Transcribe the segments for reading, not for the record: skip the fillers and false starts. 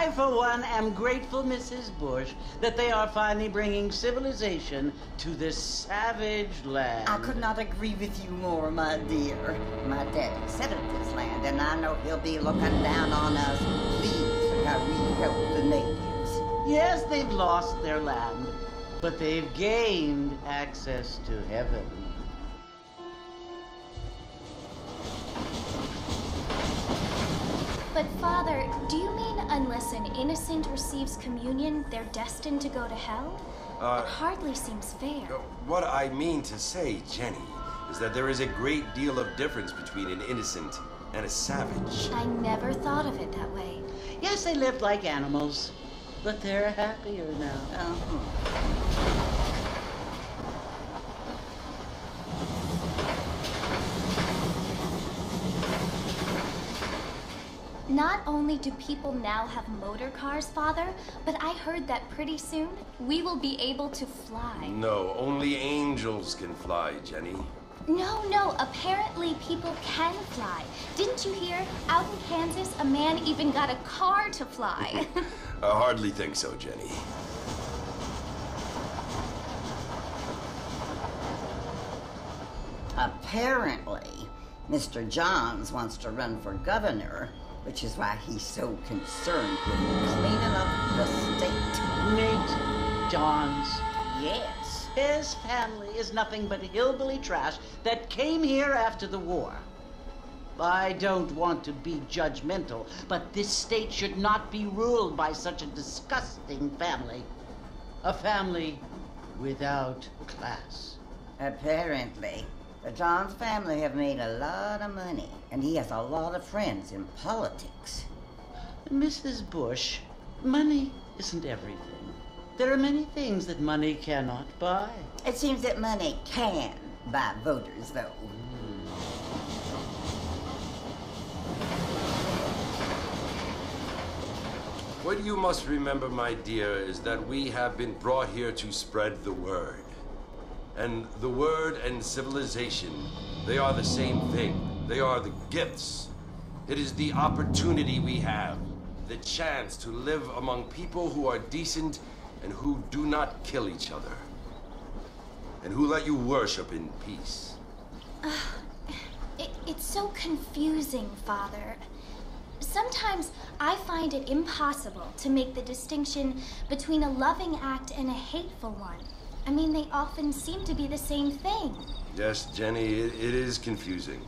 I, for one, am grateful, Mrs. Bush, that they are finally bringing civilization to this savage land. I could not agree with you more, my dear. My daddy settled this land, and I know he'll be looking down on us, pleased how we help the natives. Yes, they've lost their land, but they've gained access to heaven. But Father, do you mean unless an innocent receives communion, they're destined to go to hell? That hardly seems fair. What I mean to say, Jenny, is that there is a great deal of difference between an innocent and a savage. I never thought of it that way. Yes, they lived like animals, but they're happier now. Not only do people now have motor cars, Father, but I heard that pretty soon we will be able to fly. No, only angels can fly, Jenny. No, apparently people can fly. Didn't you hear? Out in Kansas, a man even got a car to fly. I hardly think so, Jenny. Apparently, Mr. Johns wants to run for governor, which is why he's so concerned with cleaning up the state. Nate Johns. Yes. His family is nothing but hillbilly trash that came here after the war. I don't want to be judgmental, but this state should not be ruled by such a disgusting family. A family without class. Apparently. The Johns family have made a lot of money, and he has a lot of friends in politics. Mrs. Bush, money isn't everything. There are many things that money cannot buy. It seems that money can buy voters, though. What you must remember, my dear, is that we have been brought here to spread the word. And the word and civilization, they are the same thing. They are the gifts. It is the opportunity we have, the chance to live among people who are decent and who do not kill each other, and who let you worship in peace. It's so confusing, Father. Sometimes I find it impossible to make the distinction between a loving act and a hateful one. I mean, they often seem to be the same thing. Yes, Jenny, it is confusing.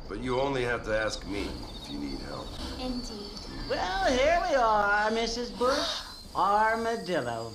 But you only have to ask me if you need help. Indeed. Well, here we are, Mrs. Bush. Armadillo.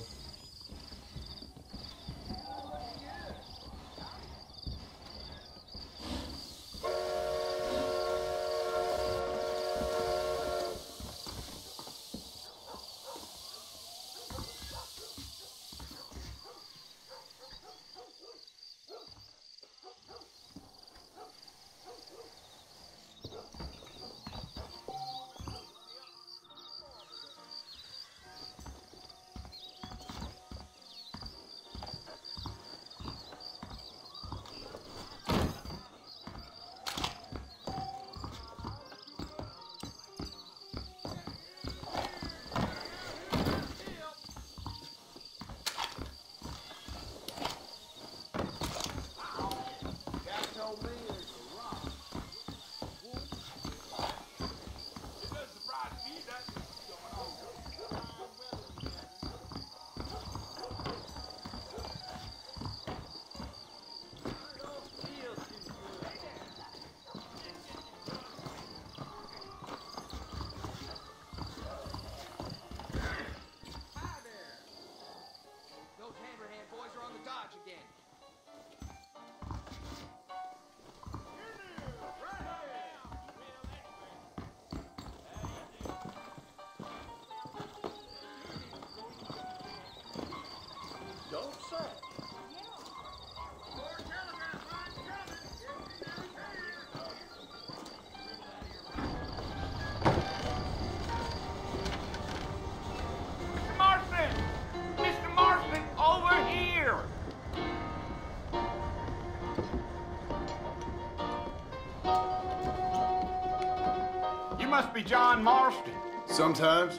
Must be John Marston. Sometimes.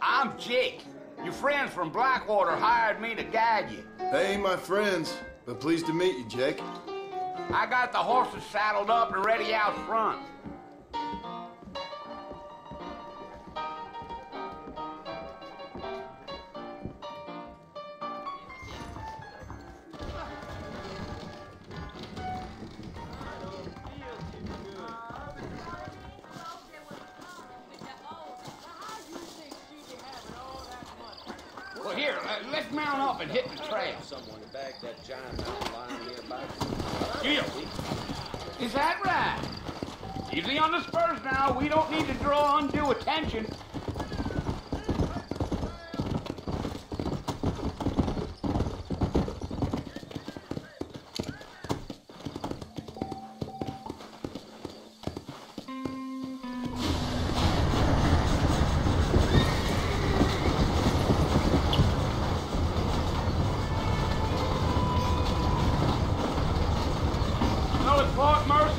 I'm Jake. Your friends from Blackwater hired me to guide you. They ain't my friends, but pleased to meet you, Jake. I got the horses saddled up and ready out front. Well, here, let's mount up and hit the trail. Someone bagged that giant mountain lion nearby. Gil, is that right? Easy on the spurs now. We don't need to draw undue attention.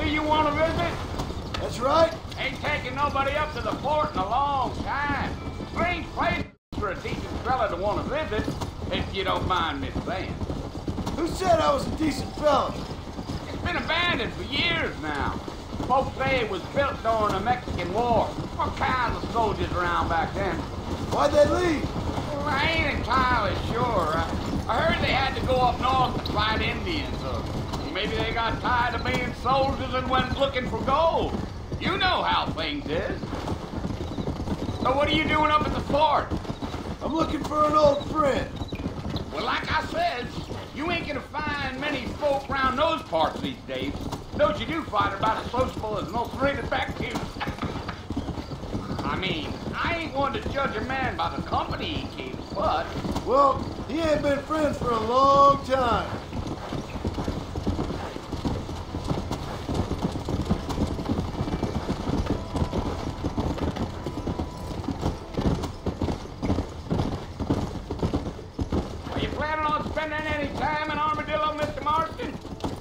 You want to visit? That's right. Ain't taking nobody up to the fort in a long time. Strange place for a decent fella to want to visit, if you don't mind me saying. Who said I was a decent fella? It's been abandoned for years now. Folks say it was built during the Mexican War. What kinds of soldiers around back then? Why'd they leave? Well, I ain't entirely sure. I heard they had to go up north to fight Indians, or maybe they got tired of being soldiers and went looking for gold. You know how things is. So what are you doing up at the fort? I'm looking for an old friend. Well, like I said, you ain't gonna find many folk around those parts these days. Those you do find are about as sociable as an ulcerated back tooth. I mean, I ain't one to judge a man by the company he keeps, but... Well, he ain't been friends for a long time.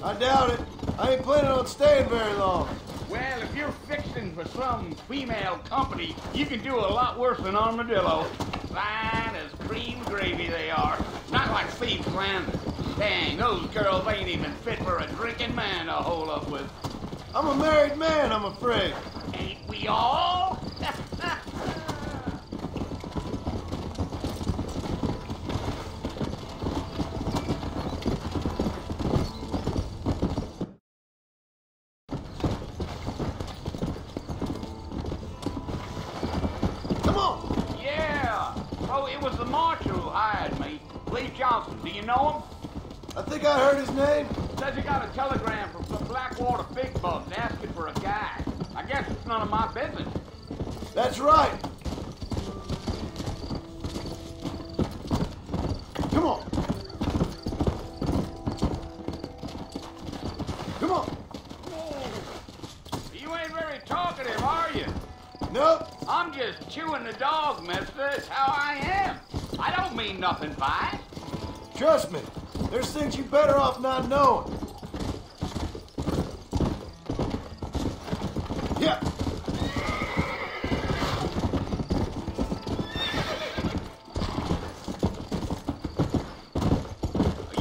I doubt it. I ain't planning on staying very long. Well, if you're fixing for some female company, you can do a lot worse than Armadillo. Fine as cream gravy they are. Not like Steve Flanders. Dang, those girls ain't even fit for a drinking man to hole up with. I'm a married man, I'm afraid. Ain't we all? Do you know him? I think I heard his name. Says he got a telegram from some Blackwater big bugs asking for a guy. I guess it's none of my business. That's right. Come on. Come on. You ain't very talkative, are you? Nope. I'm just chewing the dog, mister. It's how I am. I don't mean nothing by it. Trust me, there's things you better off not knowing. Yeah.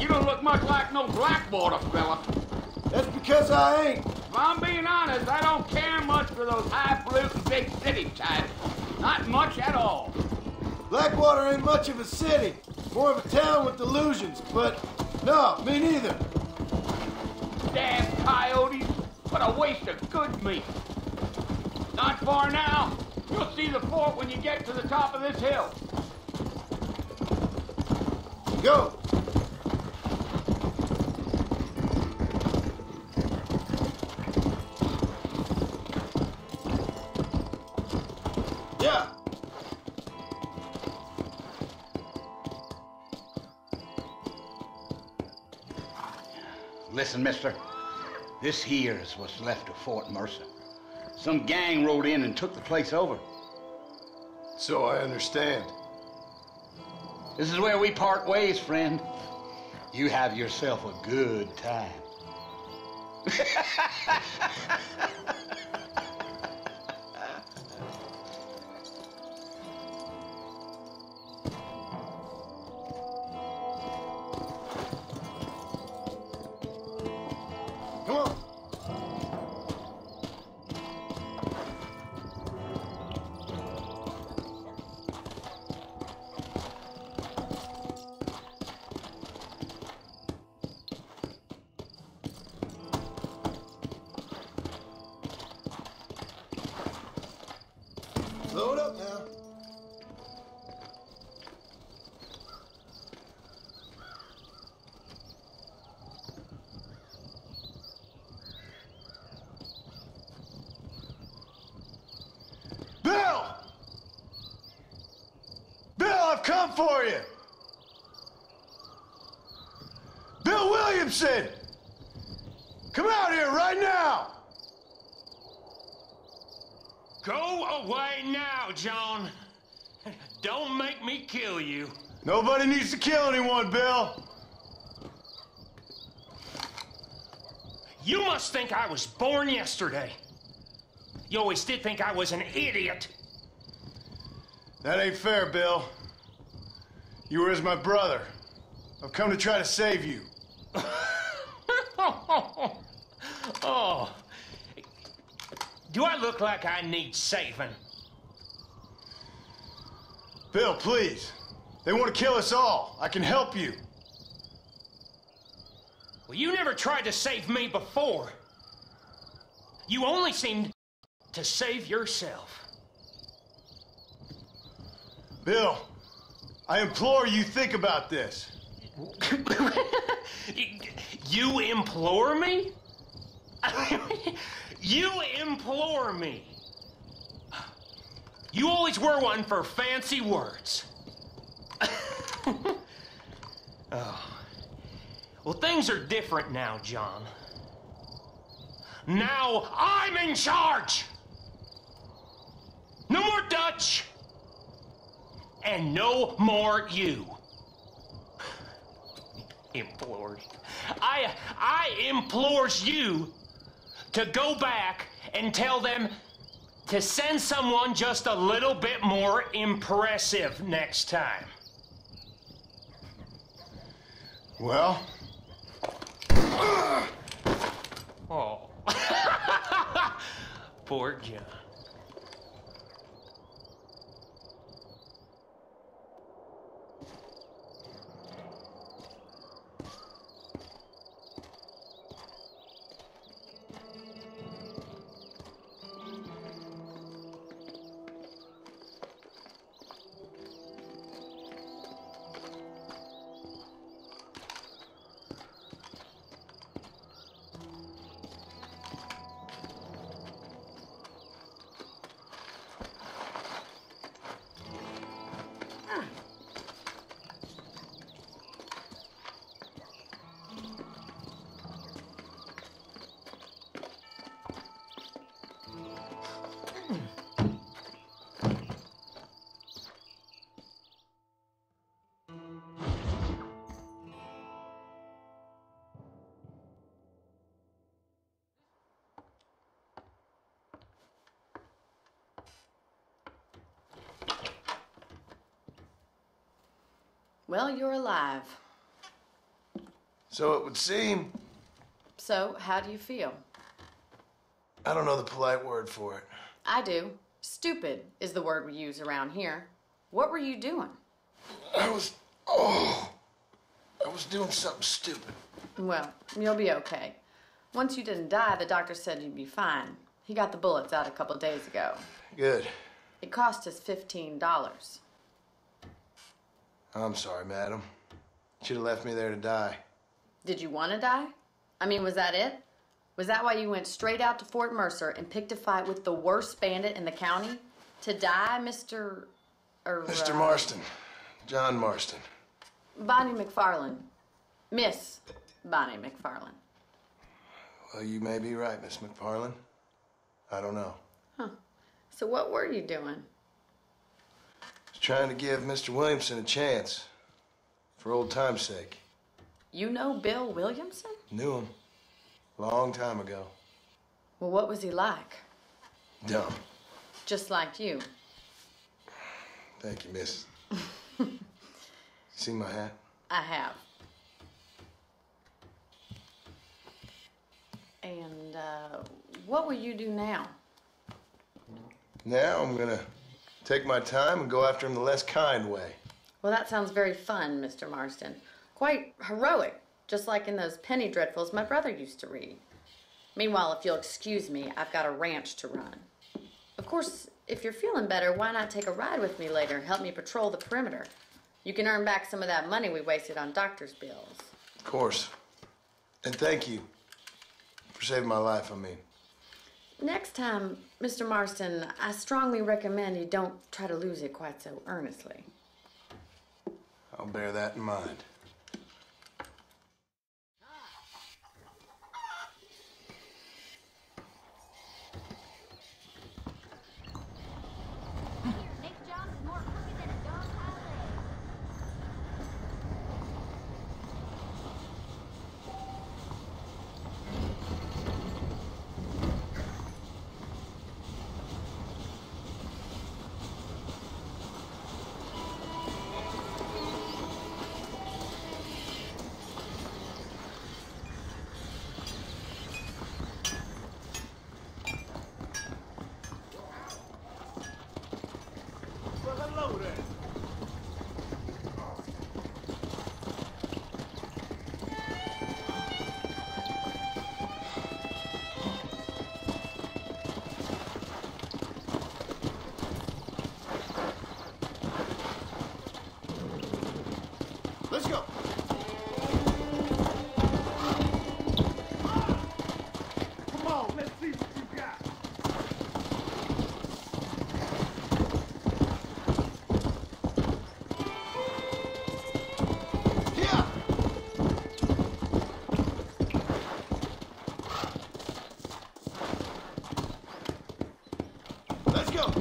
You don't look much like no Blackwater fella. That's because I ain't. If I'm being honest, I don't care much for those highfalutin big city types. Not much at all. Blackwater ain't much of a city. More of a town with delusions, but no, me neither. Damn coyotes. What a waste of good meat. Not far now. You'll see the fort when you get to the top of this hill. Go. Yeah. Listen, mister. This here is what's left of Fort Mercer. Some gang rode in and took the place over. So I understand. This is where we part ways, friend. You have yourself a good time. come for you. Bill Williamson! Come out here right now! Go away now, John. Don't make me kill you. Nobody needs to kill anyone, Bill. You must think I was born yesterday. You always did think I was an idiot. That ain't fair, Bill. You were as my brother. I've come to try to save you. Oh. Do I look like I need saving? Bill, please. They want to kill us all. I can help you. Well, you never tried to save me before. You only seemed to save yourself. Bill, I implore you think about this. You implore me? You implore me. You always were one for fancy words. Oh. Well, things are different now, John. Now I'm in charge. No more Dutch. And no more you. Implored. I implores you to go back and tell them to send someone just a little bit more impressive next time. Well? Oh. Poor John. Well, you're alive. So it would seem. So, how do you feel? I don't know the polite word for it. I do. Stupid is the word we use around here. What were you doing? I was doing something stupid. Well, you'll be okay. Once you didn't die, the doctor said you'd be fine. He got the bullets out a couple days ago. Good. It cost us $15. I'm sorry, madam. You should have left me there to die. Did you want to die? I mean, was that it? Was that why you went straight out to Fort Mercer and picked a fight with the worst bandit in the county? To die, Mr. Marston. John Marston. Bonnie McFarlane. Miss Bonnie McFarlane. Well, you may be right, Miss McFarlane. I don't know. Huh. So what were you doing? I was trying to give Mr. Williamson a chance. For old time's sake. You know Bill Williamson? Knew him. Long time ago. Well, what was he like? Dumb. Just like you. Thank you, miss. See my hat? I have. And, what will you do now? Now I'm gonna take my time and go after him the less kind way. Well, that sounds very fun, Mr. Marston. Quite heroic, just like in those penny dreadfuls my brother used to read. Meanwhile, if you'll excuse me, I've got a ranch to run. Of course, if you're feeling better, why not take a ride with me later and help me patrol the perimeter? You can earn back some of that money we wasted on doctor's bills. Of course. And thank you for saving my life, I mean. Next time, Mr. Marston, I strongly recommend you don't try to lose it quite so earnestly. I'll bear that in mind. Let's go. Come on, let's see what you got. Yeah. Let's go.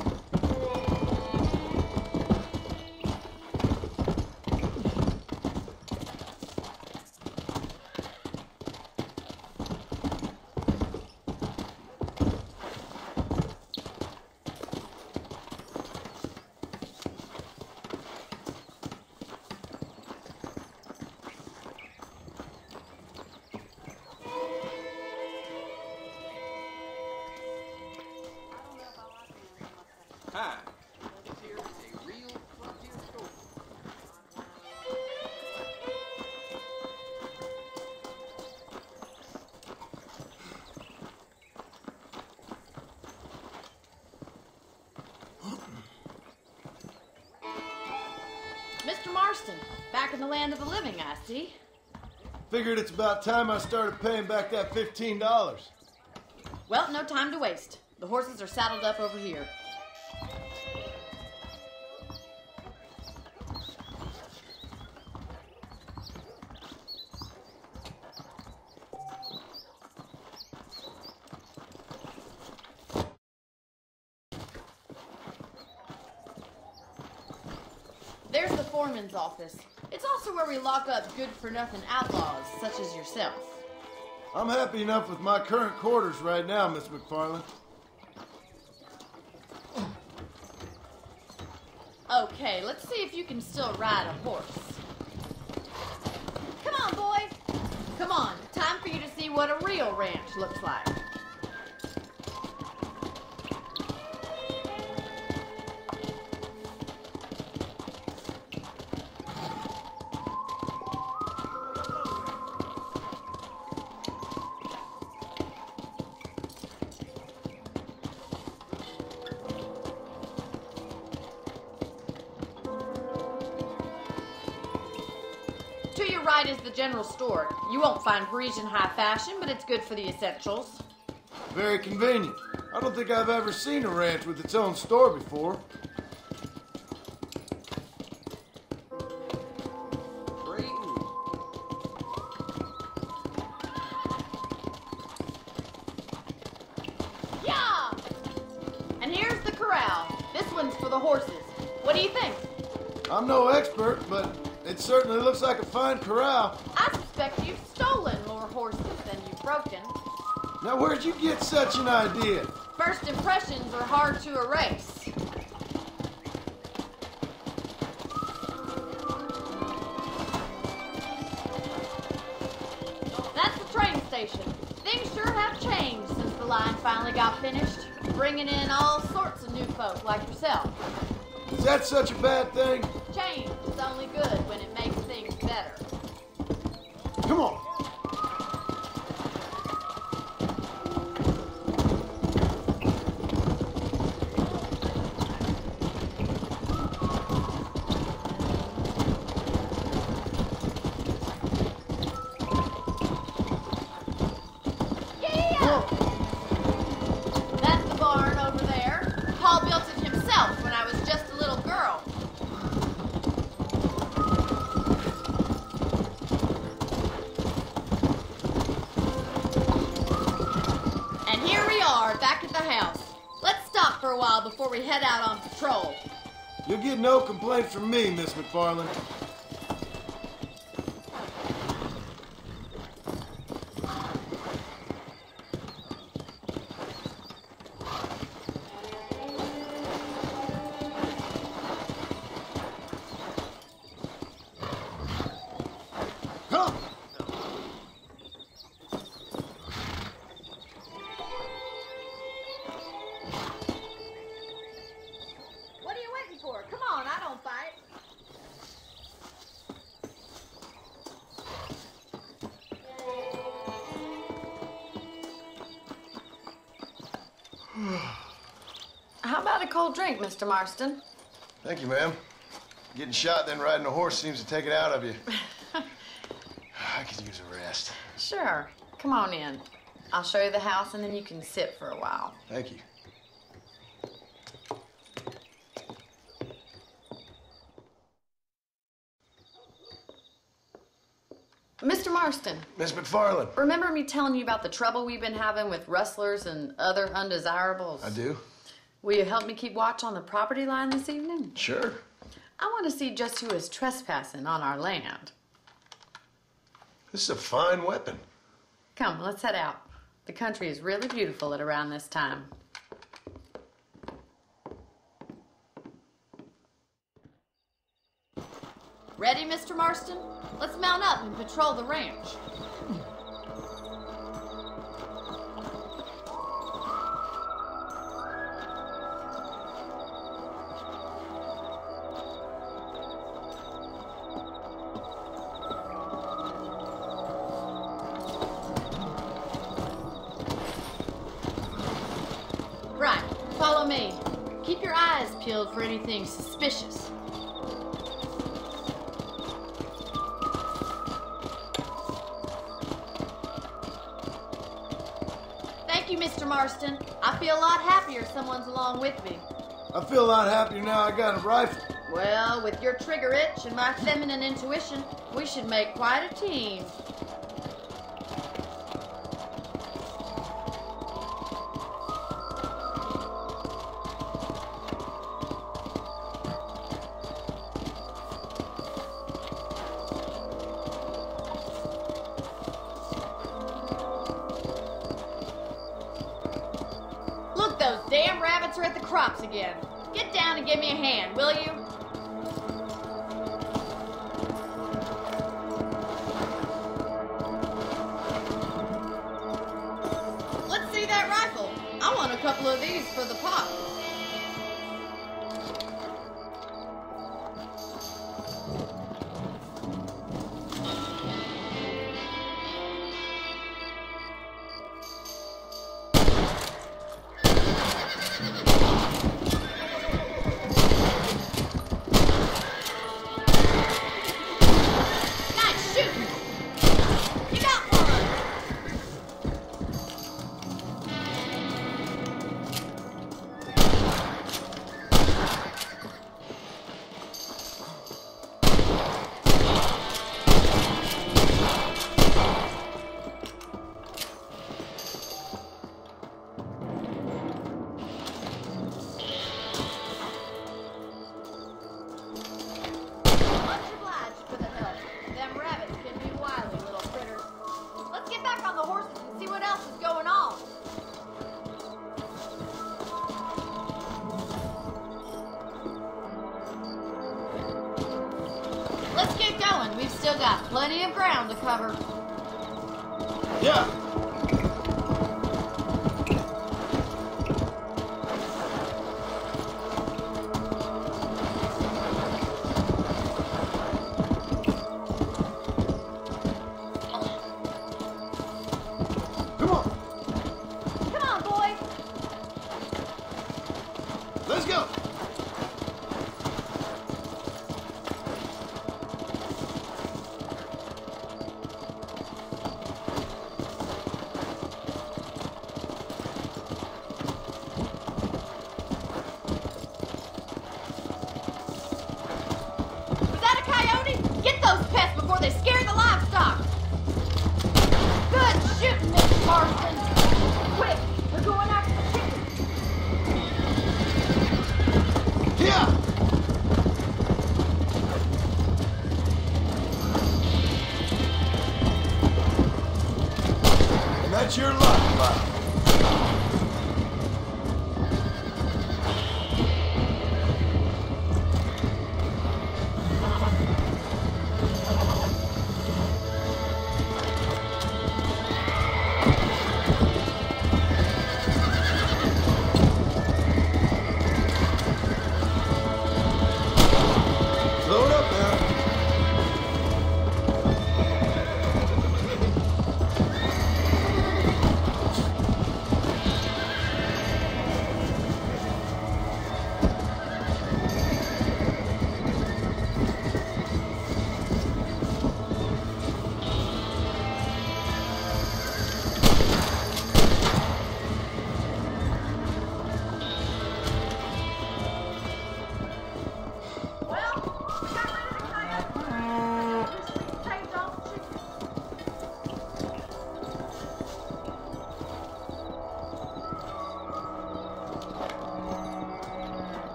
Hi. This here is a real frontier store. Mr. Marston, back in the land of the living, I see. Figured it's about time I started paying back that $15. Well, no time to waste. The horses are saddled up over here. There's the foreman's office. It's also where we lock up good-for-nothing outlaws, such as yourself. I'm happy enough with my current quarters right now, Miss McFarland. Okay, let's see if you can still ride a horse. Come on, boy. Come on, time for you to see what a real ranch looks like. To your right is the general store. You won't find Parisian high fashion, but it's good for the essentials. Very convenient. I don't think I've ever seen a ranch with its own store before. Yeah! And here's the corral. This one's for the horses. What do you think? I'm no expert, but it certainly looks like a fine corral. I suspect you've stolen more horses than you've broken. Now, where'd you get such an idea? First impressions are hard to erase. That's the train station. Things sure have changed since the line finally got finished, bringing in all sorts of new folk like yourself. Is that such a bad thing? Change is only good when it makes things better. Come on. That's the barn over there. Paul built it himself when I was just a little girl. a while before we head out on patrol. You'll get no complaints from me, Miss McFarland. How about a cold drink, Mr. Marston? Thank you, ma'am. Getting shot, then riding a horse seems to take it out of you. I could use a rest. Sure. Come on in. I'll show you the house, and then you can sit for a while. Thank you. Mr. Marston. Miss McFarland. Remember me telling you about the trouble we've been having with rustlers and other undesirables? I do. Will you help me keep watch on the property line this evening? Sure. I want to see just who is trespassing on our land. This is a fine weapon. Come, let's head out. The country is really beautiful at around this time. Ready, Mr. Marston? Let's mount up and patrol the ranch. Right, follow me. Keep your eyes peeled for anything suspicious. Thank you, Mr. Marston. I feel a lot happier someone's along with me. I feel a lot happier now I got a rifle. Well, with your trigger itch and my feminine intuition, we should make quite a team. Look, those damn rabbits are at the crops again. Get down and give me a hand, will you? Let's see that rifle. I want a couple of these for the pot. Nice shooting. You got one. Much obliged for the help. Them rabbits can be wily little critters. Let's get back on the horses and see what else is going on. Let's get going. We've still got plenty of ground to cover. Yeah. Come on. Come on, boy. Let's go. Is that a coyote? Get those pests before they scare the livestock. Good shooting, Mr. Marston. Quick, we're going after the chickens. Wish your luck, bud. Load up now.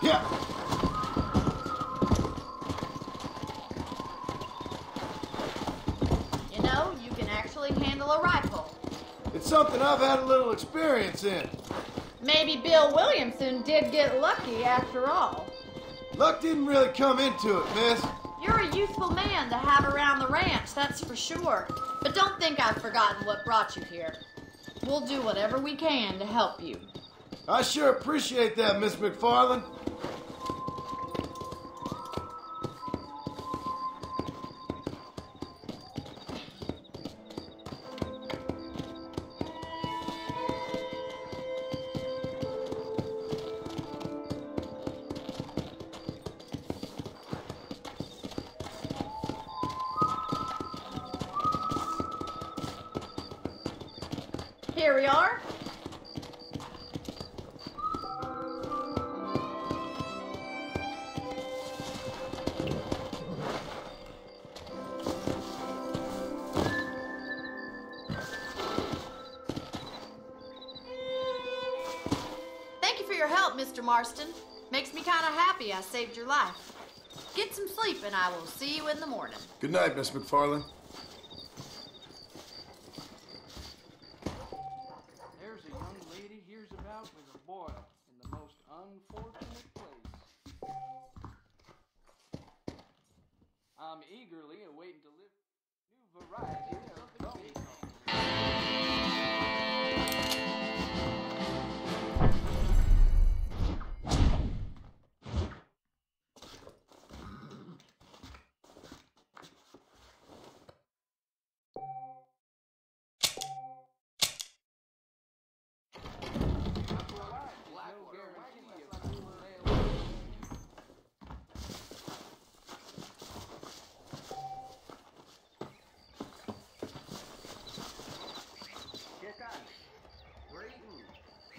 Yeah. You know, you can actually handle a rifle. It's something I've had a little experience in. Maybe Bill Williamson did get lucky after all. Luck didn't really come into it, miss. You're a useful man to have around the ranch, that's for sure. But don't think I've forgotten what brought you here. We'll do whatever we can to help you. I sure appreciate that, Miss McFarland. Here we are. Thank you for your help, Mr. Marston. Makes me kind of happy I saved your life. Get some sleep and I will see you in the morning. Good night, Miss McFarland. There's a young lady hears about with a boil in the most unfortunate place. I'm eagerly awaiting to live new variety of gummy.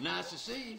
Nice to see you.